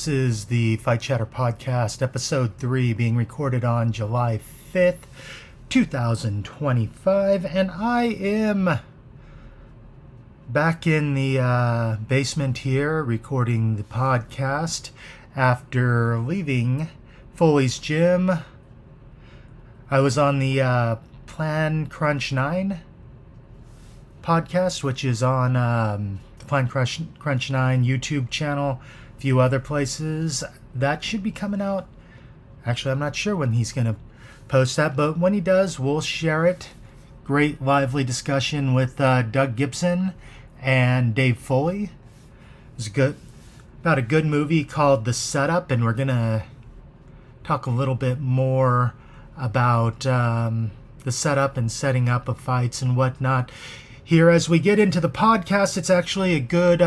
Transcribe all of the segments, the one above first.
This is the Fight Chatter Podcast, Episode 3, being recorded on July 5th, 2025, and I am back in the basement here recording the podcast after leaving Foley's Gym. I was on the Plan Crunch 9 podcast, which is on the Plan Crunch 9 YouTube channel. Few other places. That should be coming out. Actually, I'm not sure when he's going to post that, but when he does, we'll share it. Great lively discussion with Doug Gibson and Dave Foley. It was good about a good movie called The Setup, and we're going to talk a little bit more about the setup and setting up of fights and whatnot. Here, as we get into the podcast, it's actually a good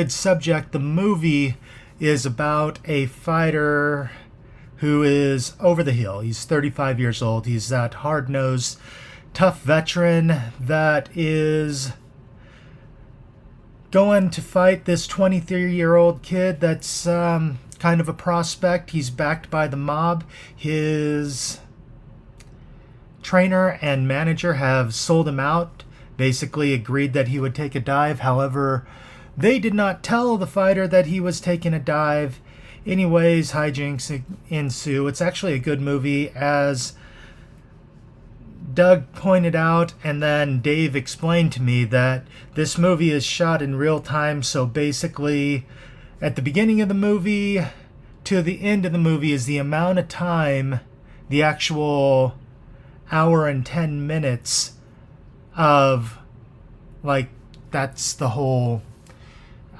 subject. The movie is about a fighter who is over the hill. He's 35 years old. He's that hard-nosed, tough veteran that is going to fight this 23-year-old kid that's kind of a prospect. He's backed by the mob. His trainer and manager have sold him out, basically agreed that he would take a dive. However, they did not tell the fighter that he was taking a dive. Anyways, hijinks ensue. It's actually a good movie, as Doug pointed out, and then Dave explained to me that this movie is shot in real time. So basically, at the beginning of the movie to the end of the movie is the amount of time, the actual hour and 10 minutes of, like, that's the whole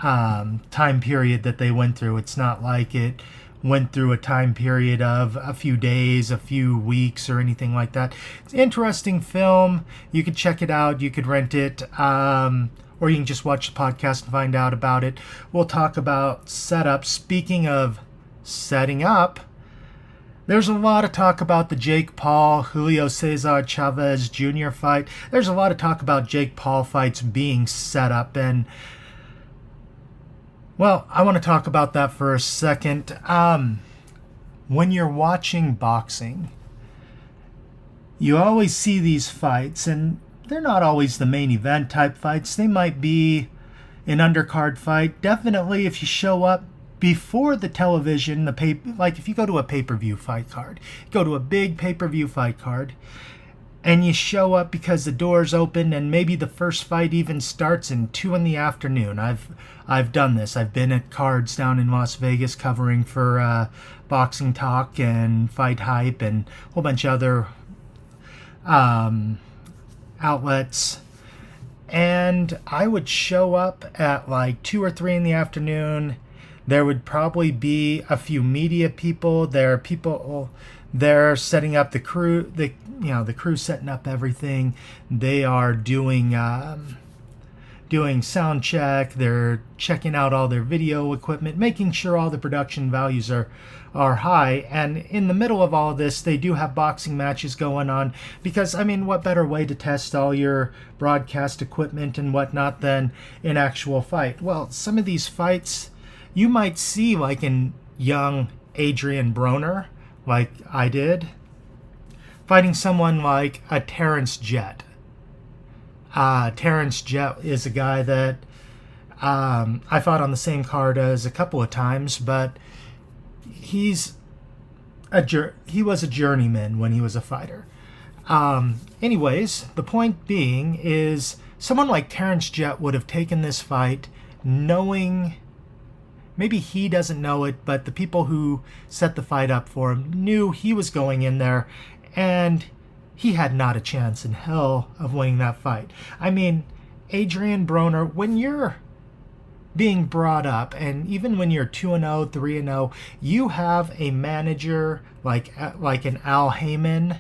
time period that they went through. It's not like it went through a time period of a few days, a few weeks, or anything like that. It's an interesting film. You could check it out. You could rent it, or you can just watch the podcast and find out about it. We'll talk about setup. Speaking of setting up, there's a lot of talk about the Jake Paul, Julio Cesar Chavez Jr. fight. There's a lot of talk about Jake Paul fights being set up, and well, I want to talk about that for a second. When you're watching boxing, you always see these fights, and they're not always the main event type fights. They might be an undercard fight. Definitely, if you show up before the television, like if you go to a pay-per-view fight card, go to a big pay-per-view fight card, and you show up because the door's open, and maybe the first fight even starts in 2 p.m. I've done this. I've been at cards down in Las Vegas covering for Boxing Talk and Fight Hype and a whole bunch of other outlets. And I would show up at like 2 or 3 p.m. There would probably be a few media people. There are people there setting up the crew. The crew setting up everything. They are doing sound check. They're checking out all their video equipment, making sure all the production values are high. And in the middle of all of this, they do have boxing matches going on, because I mean, what better way to test all your broadcast equipment and whatnot than an actual fight? Well, some of these fights you might see, like in young Adrian Broner, like I did, fighting someone like a Terrence Jett. Terrence Jett is a guy that I fought on the same card as a couple of times, but he was a journeyman when he was a fighter. Anyways, the point being is someone like Terrence Jett would have taken this fight knowing, maybe he doesn't know it, but the people who set the fight up for him knew he was going in there, and he had not a chance in hell of winning that fight. I mean, Adrian Broner, when you're being brought up, and even when you're 2-0, 3-0, you have a manager like an Al Heyman,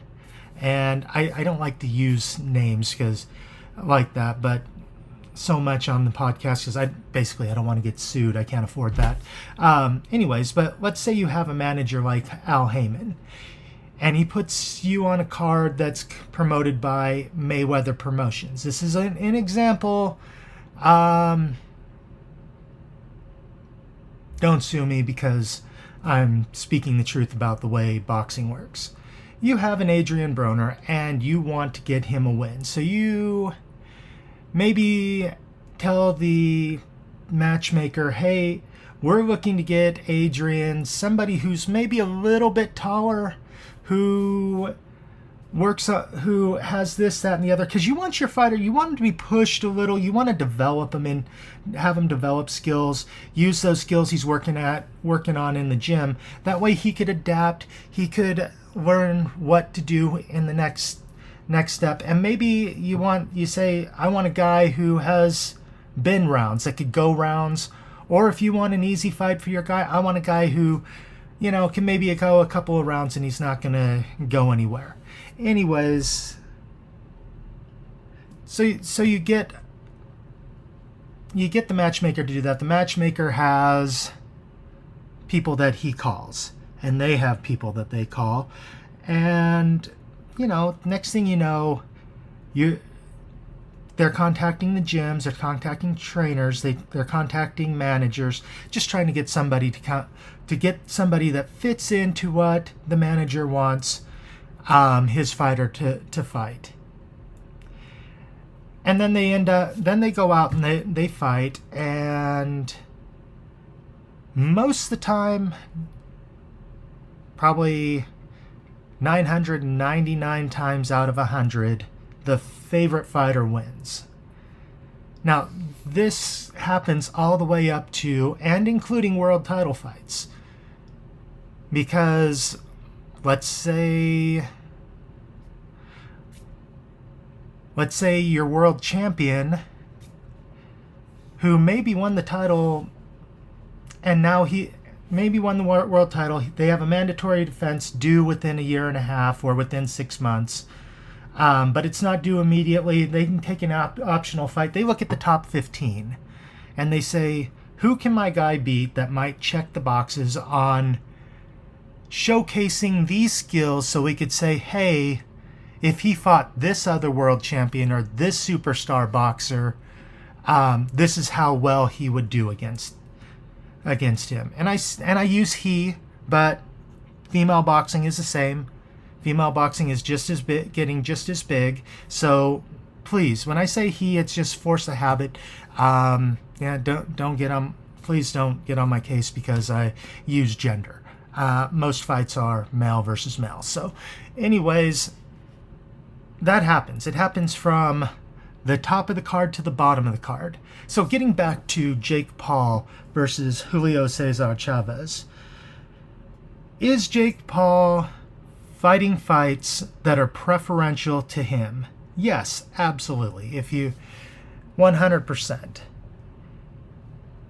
and I don't like to use names because like that, but so much on the podcast because I don't want to get sued. I can't afford that. Anyways, but let's say you have a manager like Al Heyman, and he puts you on a card that's promoted by Mayweather Promotions. This is an example. don't sue me because I'm speaking the truth about the way boxing works. You have an Adrian Broner and you want to get him a win. So you maybe tell the matchmaker, hey, we're looking to get Adrian somebody who's maybe a little bit taller, who who has this, that, and the other, because you want your fighter, you want him to be pushed a little, you want to develop him and have him develop skills, use those skills he's working on in the gym. That way he could adapt, he could learn what to do in the next step. And maybe you say, I want a guy who has been rounds, that could go rounds. Or if you want an easy fight for your guy, I want a guy who, can maybe go a couple of rounds and he's not going to go anywhere. Anyways, so you get the matchmaker to do that. The matchmaker has people that he calls, and they have people that they call, and next thing you know, they're contacting the gyms, they're contacting trainers, they're contacting managers, just trying to get somebody to get somebody that fits into what the manager wants his fighter to fight. And then they go out and they fight, and most of the time, probably 999 times out of 100, the favorite fighter wins. Now, this happens all the way up to and including world title fights. Because let's say your world champion, who maybe won the title, and now he maybe won the world title, they have a mandatory defense due within a year and a half or within 6 months, but it's not due immediately. They can take an optional fight. They look at the top 15 and they say, who can my guy beat that might check the boxes on showcasing these skills, so we could say, hey, if he fought this other world champion or this superstar boxer, this is how well he would do against him. And I use he, but female boxing is the same. Female boxing is just as big, getting just as big. So please, when I say he, it's just force of habit. Please don't get on my case because I use gender. Most fights are male versus male. So anyways, that happens. It happens from the top of the card to the bottom of the card. So getting back to Jake Paul versus Julio Cesar Chavez. Is Jake Paul fighting fights that are preferential to him? Yes, absolutely. 100%.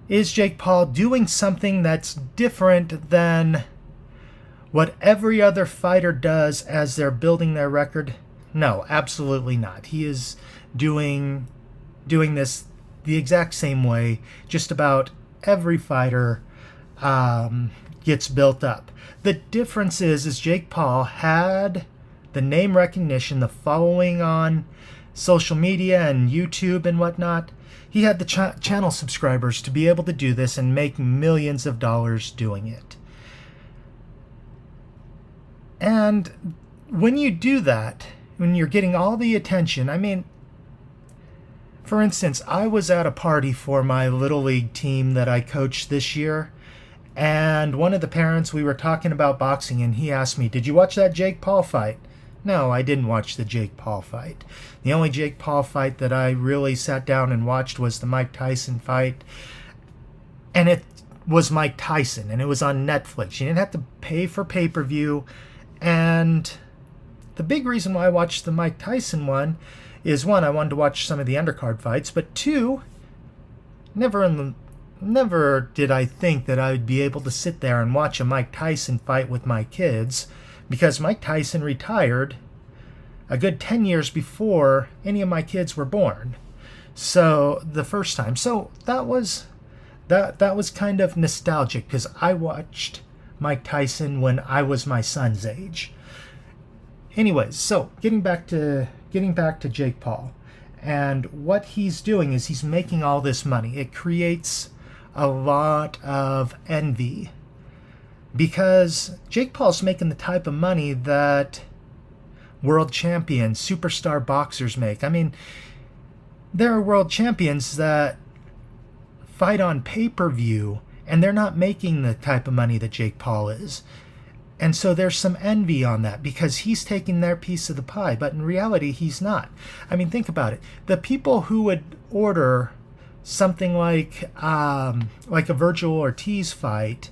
Is Jake Paul doing something that's different than what every other fighter does as they're building their record? No, absolutely not. He is doing this the exact same way just about every fighter gets built up. The difference is Jake Paul had the name recognition, the following on social media and YouTube and whatnot. He had the channel subscribers to be able to do this and make millions of dollars doing it. And when you do that, when you're getting all the attention, I mean, for instance, I was at a party for my Little League team that I coached this year, and one of the parents, we were talking about boxing, and he asked me, did you watch that Jake Paul fight? No, I didn't watch the Jake Paul fight. The only Jake Paul fight that I really sat down and watched was the Mike Tyson fight. And it was Mike Tyson, and it was on Netflix. You didn't have to pay for pay-per-view. And the big reason why I watched the Mike Tyson one is, one, I wanted to watch some of the undercard fights, but two, never did I think that I would be able to sit there and watch a Mike Tyson fight with my kids, because Mike Tyson retired a good 10 years before any of my kids were born. So the first time. So that was kind of nostalgic, because I watched Mike Tyson when I was my son's age. Anyways, so getting back to Jake Paul, and what he's doing is he's making all this money. It creates a lot of envy, because Jake Paul's making the type of money that world champions, superstar boxers make. I mean, there are world champions that fight on pay-per-view, and they're not making the type of money that Jake Paul is. And so there's some envy on that because he's taking their piece of the pie, but in reality, he's not. I mean, think about it. The people who would order something like a Virgil Ortiz fight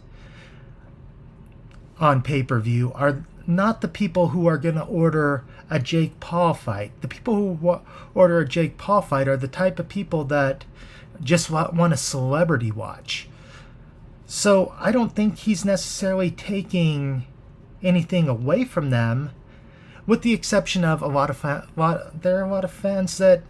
on pay-per-view are not the people who are going to order a Jake Paul fight. The people who order a Jake Paul fight are the type of people that just want a celebrity watch. So I don't think he's necessarily taking anything away from them, with the exception of there are a lot of fans that,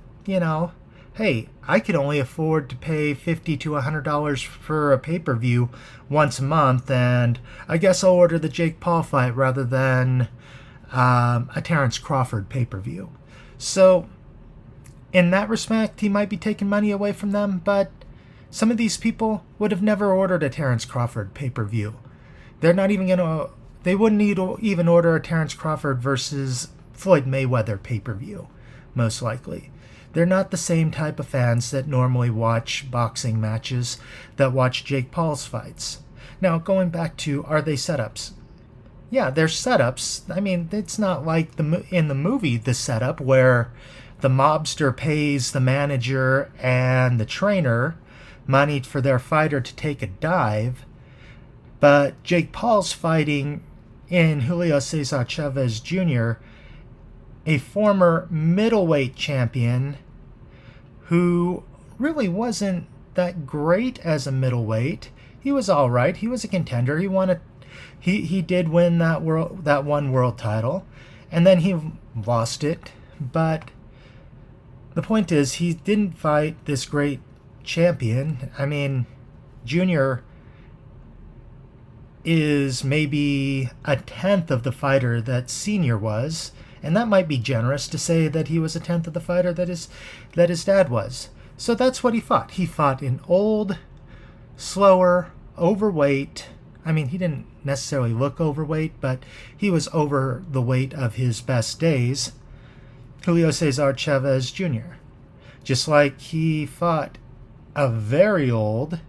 hey, I could only afford to pay $50 to $100 for a pay-per-view once a month, and I guess I'll order the Jake Paul fight rather than a Terrence Crawford pay-per-view. So in that respect, he might be taking money away from them, but some of these people would have never ordered a Terrence Crawford pay-per-view. They're not even going to... They wouldn't even order a Terrence Crawford versus Floyd Mayweather pay-per-view, most likely. They're not the same type of fans that normally watch boxing matches, that watch Jake Paul's fights. Now, going back to, are they setups? Yeah, they're setups. I mean, it's not like in the movie, the setup, where the mobster pays the manager and the trainer money for their fighter to take a dive. But Jake Paul's fighting in Julio Cesar Chavez Jr., a former middleweight champion who really wasn't that great as a middleweight. He was all right. He was a contender. He did win that one world title, and then he lost it. But the point is, he didn't fight this great champion. I mean, Junior is maybe a tenth of the fighter that Senior was, and that might be generous to say that he was a tenth of the fighter that his dad was. So that's what he fought. He fought an old, slower, overweight. I mean, he didn't necessarily look overweight, but he was over the weight of his best days, Julio Cesar Chavez Jr. Just like he fought a very old,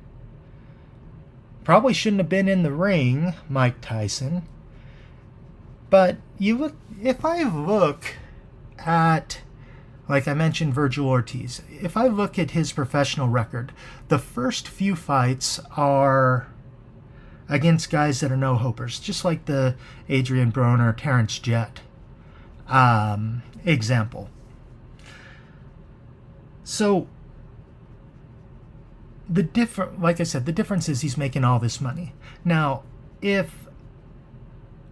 probably shouldn't have been in the ring, Mike Tyson. But if I look at, like I mentioned, Virgil Ortiz, if I look at his professional record, the first few fights are against guys that are no-hopers, just like the Adrian Broner, Terrence Jett example. So like I said, the difference is he's making all this money. Now, if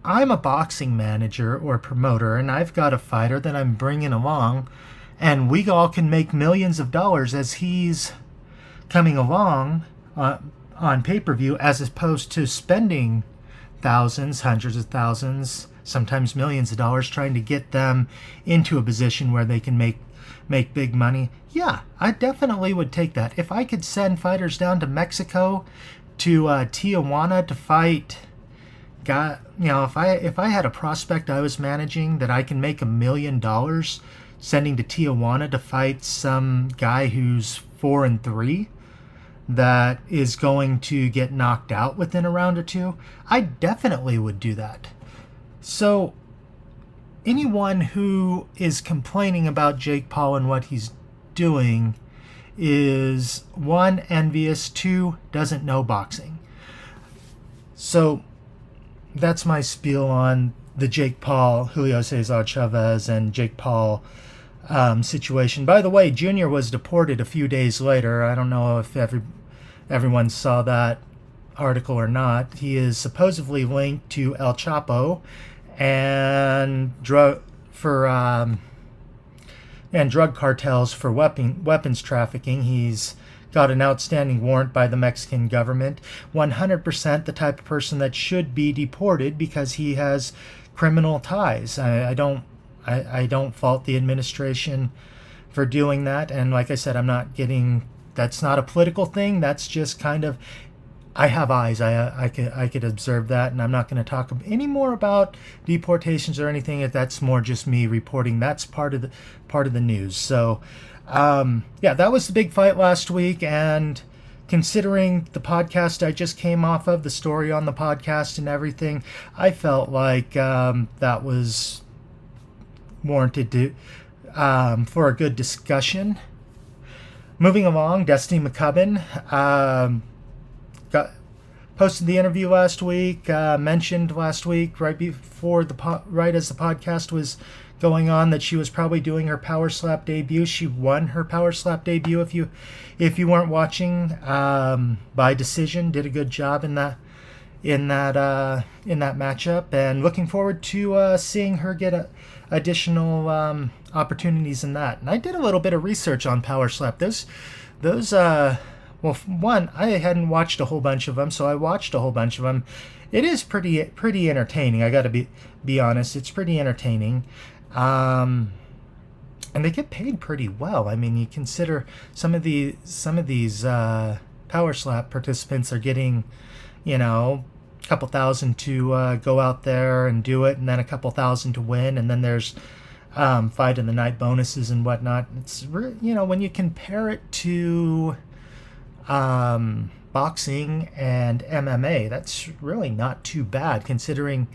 I'm a boxing manager or promoter and I've got a fighter that I'm bringing along, and we all can make millions of dollars as he's coming along on pay-per-view, as opposed to spending thousands, hundreds of thousands, sometimes millions of dollars trying to get them into a position where they can make big money. Yeah, I definitely would take that. If I could send fighters down to Mexico, to Tijuana to fight, if I had a prospect I was managing that I can make $1 million sending to Tijuana to fight some guy who's 4-3 that is going to get knocked out within a round or two, I definitely would do that. So anyone who is complaining about Jake Paul and what he's doing is, one, envious, two, doesn't know boxing. So that's my spiel on the Jake Paul, Julio Cesar Chavez, and Jake Paul situation. By the way, Junior was deported a few days later. I don't know if everyone saw that article or not. He is supposedly linked to El Chapo and drug cartels for weapons trafficking. He's got an outstanding warrant by the Mexican government. 100% the type of person that should be deported because he has criminal ties. I don't fault the administration for doing that. And like I said, I'm not getting That's not a political thing. That's just kind of, I have eyes. I could observe that, and I'm not going to talk any more about deportations or anything. That's more just me reporting. That's part of the news. So, yeah, that was the big fight last week, and considering the podcast I just came off of, the story on the podcast and everything, I felt like that was warranted to for a good discussion. Moving along, Destiny McCubbin posted the interview last week. Mentioned last week, right before right as the podcast was going on, that she was probably doing her Power Slap debut. She won her Power Slap debut. If you weren't watching, by decision, did a good job in that matchup, and looking forward to seeing her get additional opportunities in that. And I did a little bit of research on Power Slap. Those well, one, I hadn't watched a whole bunch of them, so I watched a whole bunch of them. It is pretty entertaining. I got to be honest. It's pretty entertaining, and they get paid pretty well. I mean, you consider some of these Power Slap participants are getting, a couple thousand to go out there and do it, and then a couple thousand to win, and then there's fight of the night bonuses and whatnot. It's when you compare it to boxing and MMA, that's really not too bad, considering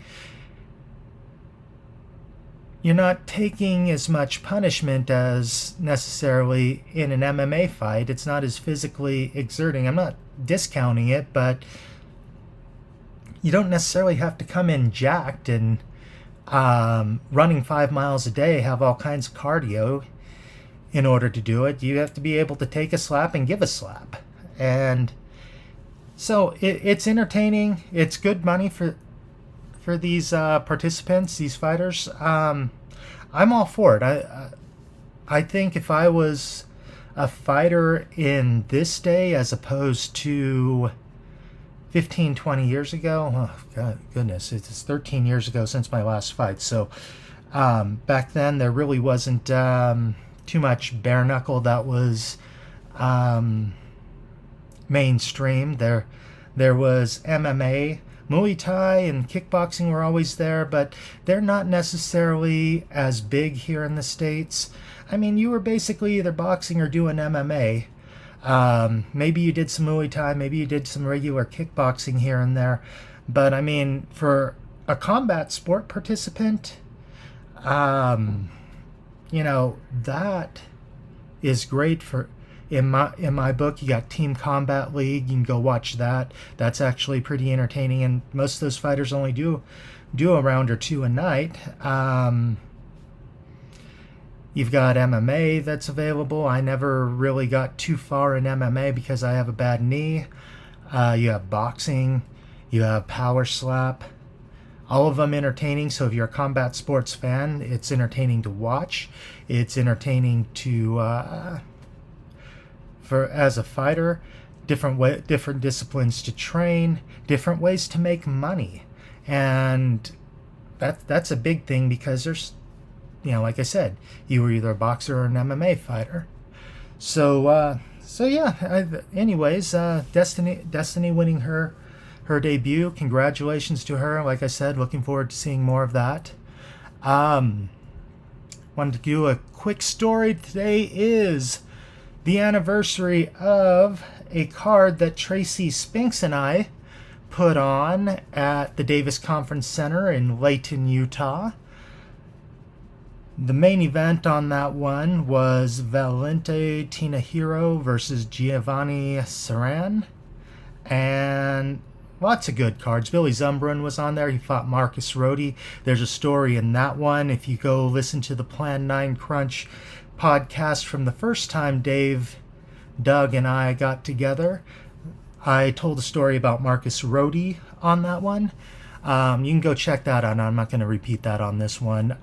you're not taking as much punishment as necessarily in an MMA fight. It's not as physically exerting. I'm not discounting it, but you don't necessarily have to come in jacked and running 5 miles a day, have all kinds of cardio in order to do it. You have to be able to take a slap and give a slap. And so it's entertaining. It's good money for these participants, these fighters. I'm all for it. I think if I was a fighter in this day as opposed to 15, 20 years ago, oh God, goodness, it's 13 years ago since my last fight. So back then there really wasn't too much bare knuckle that was mainstream. There was MMA, Muay Thai, and kickboxing were always there, but they're not necessarily as big here in the States. I mean, you were basically either boxing or doing MMA. Maybe you did some Muay Thai, maybe you did some regular kickboxing here and there, but I mean, for a combat sport participant, that is great for. In my book, you got Team Combat League. You can go watch that. That's actually pretty entertaining, and most of those fighters only do a round or two a night. You've got MMA that's available. I never really got too far in MMA because I have a bad knee. You have boxing. You have Power Slap. All of them entertaining. So if you're a combat sports fan, it's entertaining to watch. It's entertaining to as a fighter, different disciplines to train, different ways to make money, and that's a big thing because there's, like I said, you were either a boxer or an MMA fighter. So yeah. Anyways, Destiny winning her debut. Congratulations to her. Like I said, looking forward to seeing more of that. Wanted to do a quick story. Today is the anniversary of a card that Tracy Spinks and I put on at the Davis Conference Center in Layton, Utah. The main event on that one was Valente Tinahiro versus Giovanni Saran, and lots of good cards. Billy Zumbrun was on there. He fought Marcus Rody. There's a story in that one. If you go listen to the Plan 9 Crunch podcast from the first time Doug and I got together, I told a story about Marcus Rody on that one. You can go check that out. I'm not going to repeat that on this one.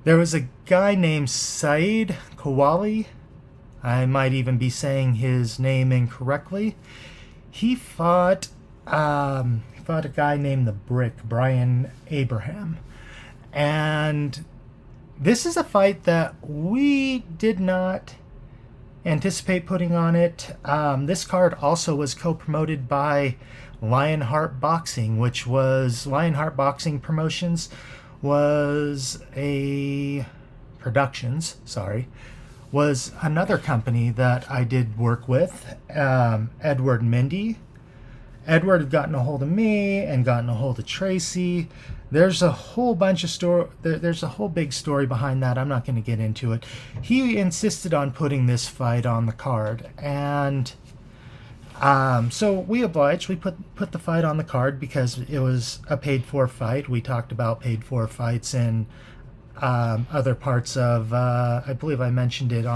There was a guy named Saeed Kowali. I might even be saying his name incorrectly. He fought a guy named the Brick, Brian Abraham. And this is a fight that we did not anticipate putting on it. This card also was co-promoted by Lionheart Boxing, which was Lionheart Boxing Promotions was a Productions, sorry, was another company that I did work with. Edward Mindy. Edward had gotten a hold of me and gotten a hold of Tracy. There's a whole bunch of story. There's a whole big story behind that. I'm not going to get into it. He insisted on putting this fight on the card, and so we obliged. We put the fight on the card because it was a paid-for fight. We talked about paid-for fights in other parts of. I believe I mentioned it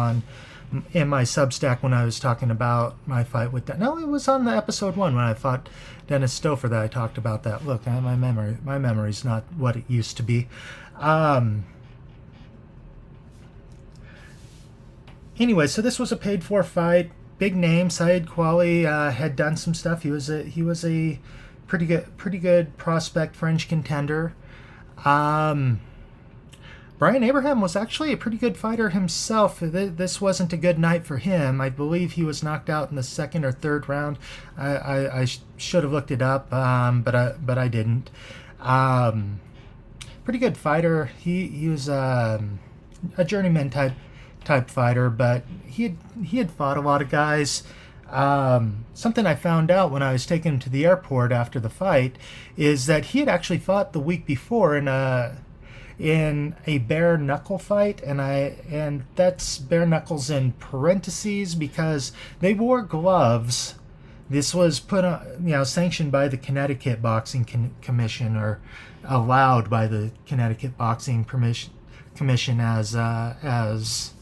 in my Substack when I was talking about my fight with that. No, it was on the episode 1 when I fought Dennis Stouffer that I talked about that. Look, my memory's not what it used to be. Anyway, so this was a paid-for fight. Big name, Saeed Kwali had done some stuff. He was a pretty good prospect French contender. Brian Abraham was actually a pretty good fighter himself. This wasn't a good night for him. I believe he was knocked out in the second or third round. I should have looked it up, but I didn't. Pretty good fighter. He was a journeyman type fighter, but he had fought a lot of guys. Something I found out when I was taken him to the airport after the fight is that he had actually fought the week before in a bare knuckle fight, and that's bare knuckles in parentheses because they wore gloves. This was put on, sanctioned by the Connecticut Boxing Commission, or allowed by the Connecticut Boxing Commission as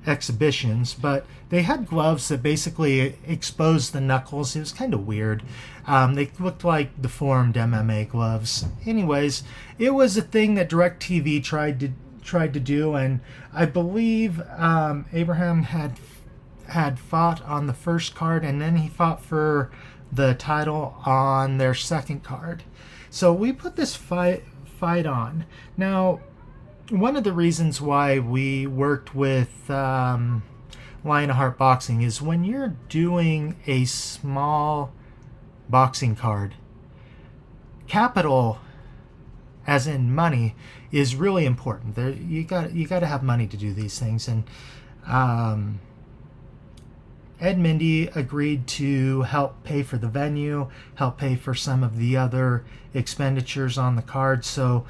exhibitions, but they had gloves that basically exposed the knuckles. It was kind of weird. They looked like deformed MMA gloves. Anyways, it was a thing that DirecTV tried to do, and I believe Abraham had fought on the first card, and then he fought for the title on their second card. So we put this fight on. Now, one of the reasons why we worked with Lionheart Boxing is when you're doing a small boxing card, capital, as in money, is really important. You got to have money to do these things, and Ed Mindy agreed to help pay for the venue, help pay for some of the other expenditures on the card. So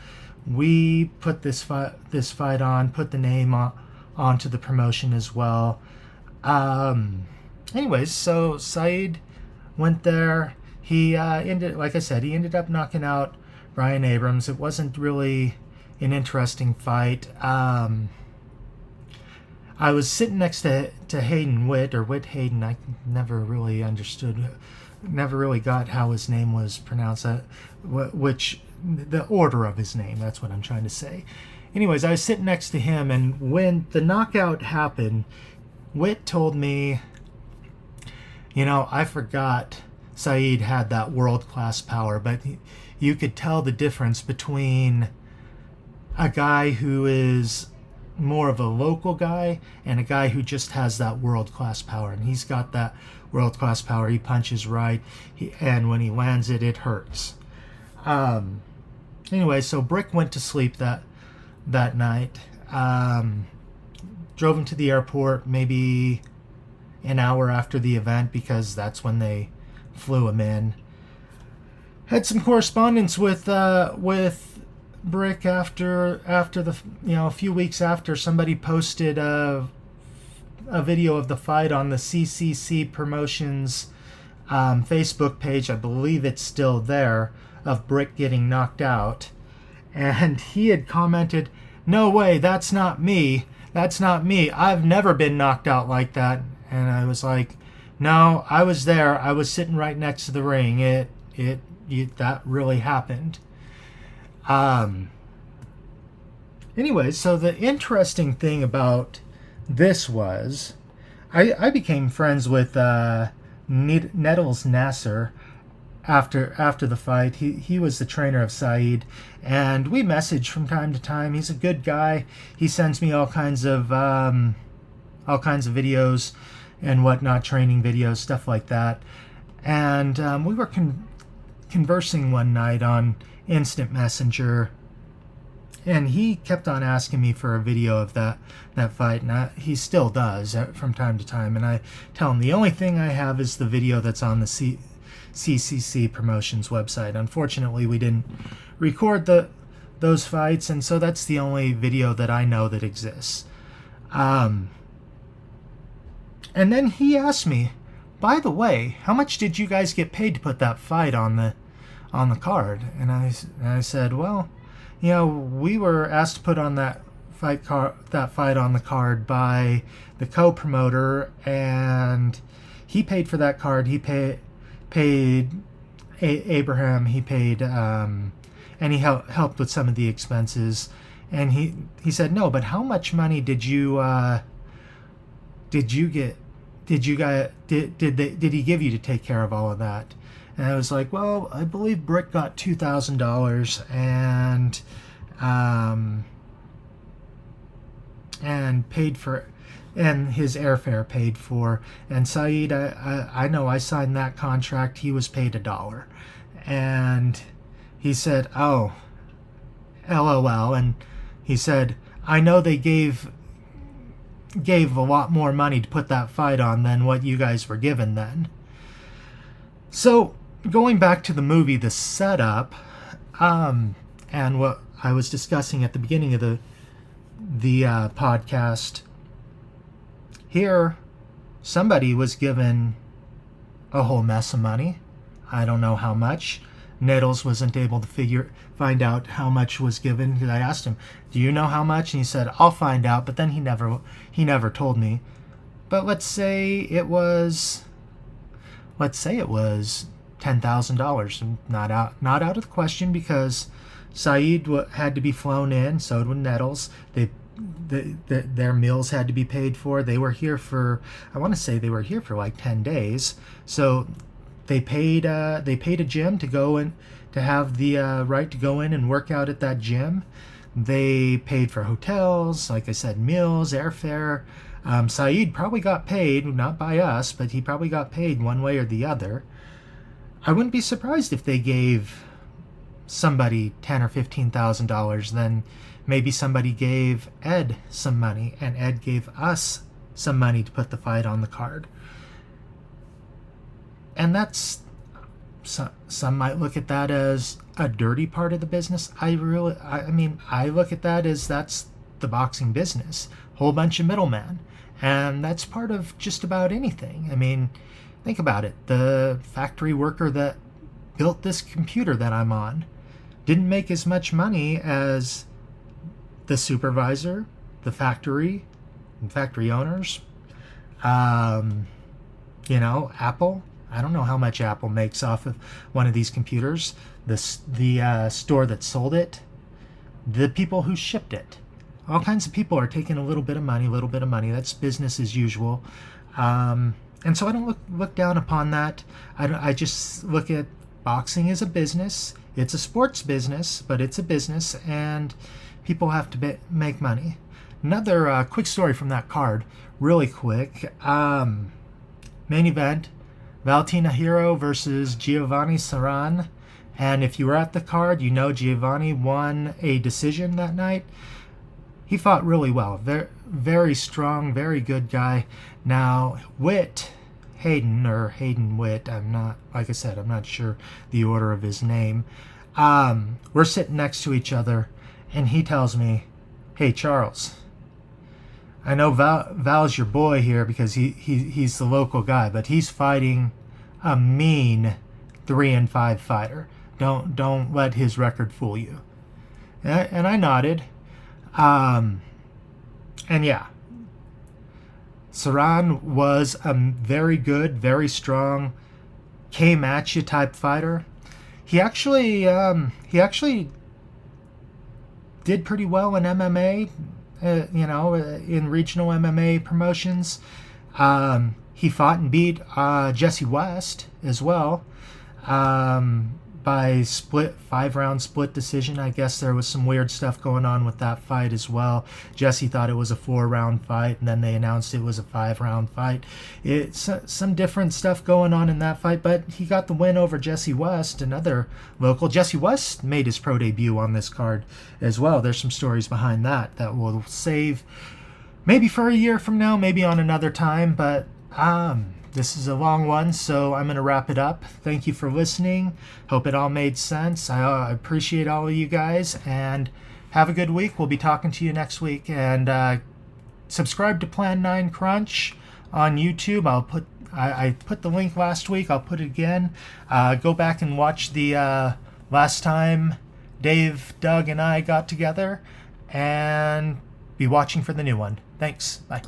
we put this fight on, put the name onto the promotion as well. Anyways, so Saeed went there. He ended up knocking out Brian Abrams. It wasn't really an interesting fight. I was sitting next to Hayden Witt, or Witt Hayden. I never really got how his name was pronounced, which the order of his name, that's what I'm trying to say. Anyways, I was sitting next to him, and when the knockout happened, Witt told me, I forgot Saeed had that world-class power, but you could tell the difference between a guy who is more of a local guy and a guy who just has that world-class power. And he's got that world-class power. He punches right, and when he lands it, it hurts. Anyway, so Brick went to sleep that night. Drove him to the airport maybe an hour after the event, because that's when they flew him in. Had some correspondence with Brick after the a few weeks after. Somebody posted a video of the fight on the CCC Promotions Facebook page. I believe it's still there, of Brick getting knocked out, and he had commented, "No way, that's not me. That's not me. I've never been knocked out like that." And I was like, "No, I was there. I was sitting right next to the ring. That really happened." Anyway, so the interesting thing about this was I became friends with Nettles Nasser after the fight. He was the trainer of Saeed, and we message from time to time. He's a good guy. He sends me all kinds of all kinds of videos and whatnot, training videos, stuff like that. And we were conversing one night on Instant Messenger, and he kept on asking me for a video of that fight, and he still does from time to time. And I tell him the only thing I have is the video that's on the CCC Promotions website. Unfortunately, we didn't record those fights, and so that's the only video that I know that exists. And then he asked me, by the way, how much did you guys get paid to put that fight on the card? And I said, well, we were asked to put on that fight on the card by the co-promoter, and he paid for that card. He paid Abraham. He paid, and he helped with some of the expenses. And he said, no, but how much money did you get? Did he give you to take care of all of that? And I was like, well, I believe Brick got $2,000 and paid for, and his airfare paid for. And Saeed, I know I signed that contract. He was paid $1. And he said, oh, LOL. And he said, I know they gave a lot more money to put that fight on than what you guys were given then. So going back to the movie, the setup, and what I was discussing at the beginning of the podcast, here somebody was given a whole mess of money. I don't know how much. Nettles wasn't able to find out how much was given. I asked him, do you know how much? And he said, I'll find out, but then he never told me. But let's say it was $10,000. Not out of the question, because Saeed had to be flown in, so did Nettles. Their meals had to be paid for. They were here for, I want to say they were here for like 10 days. So they paid a gym to go in, to have the right to go in and work out at that gym. They paid for hotels, like I said, meals, airfare. Saeed probably got paid, not by us, but he probably got paid one way or the other. I wouldn't be surprised if they gave somebody $10,000 or $15,000. Then maybe somebody gave Ed some money, and Ed gave us some money to put the fight on the card. And that's, some might look at that as a dirty part of the business. I mean, I look at that as that's the boxing business. Whole bunch of middlemen. And that's part of just about anything. I mean, think about it. The factory worker that built this computer that I'm on didn't make as much money as the supervisor, the factory, and factory owners. Apple. I don't know how much Apple makes off of one of these computers. The store that sold it, the people who shipped it. All kinds of people are taking a little bit of money. That's business as usual. And so I don't look down upon that. I just look at boxing as a business. It's a sports business, but it's a business, and people have to make money. Another quick story from that card, really quick. Main event, Valentina Hero versus Giovanni Saran. And if you were at the card, you know Giovanni won a decision that night. He fought really well. Very, very strong, very good guy. Now, Hayden Witt, I'm not sure the order of his name. We're sitting next to each other, and he tells me, hey, Charles, I know Val's your boy here because he's the local guy, but he's fighting a mean 3-5 fighter. Don't let his record fool you. And I nodded. And yeah, Saran was a very good, very strong, came at you type fighter. He actually did pretty well in MMA. In regional MMA promotions. He fought and beat Jesse West as well. by split 5-round split decision. I guess there was some weird stuff going on with that fight as well. Jesse thought it was a 4-round fight, and then they announced it was a 5-round fight. It's some different stuff going on in that fight, but he got the win over Jesse West, another local. Jesse West made his pro debut on this card as well. There's some stories behind that we'll save maybe for a year from now, maybe on another time, but this is a long one, so I'm going to wrap it up. Thank you for listening. Hope it all made sense. I appreciate all of you guys, and have a good week. We'll be talking to you next week. And subscribe to Plan 9 Crunch on YouTube. I put the link last week. I'll put it again. Go back and watch the last time Dave, Doug, and I got together, and be watching for the new one. Thanks. Bye.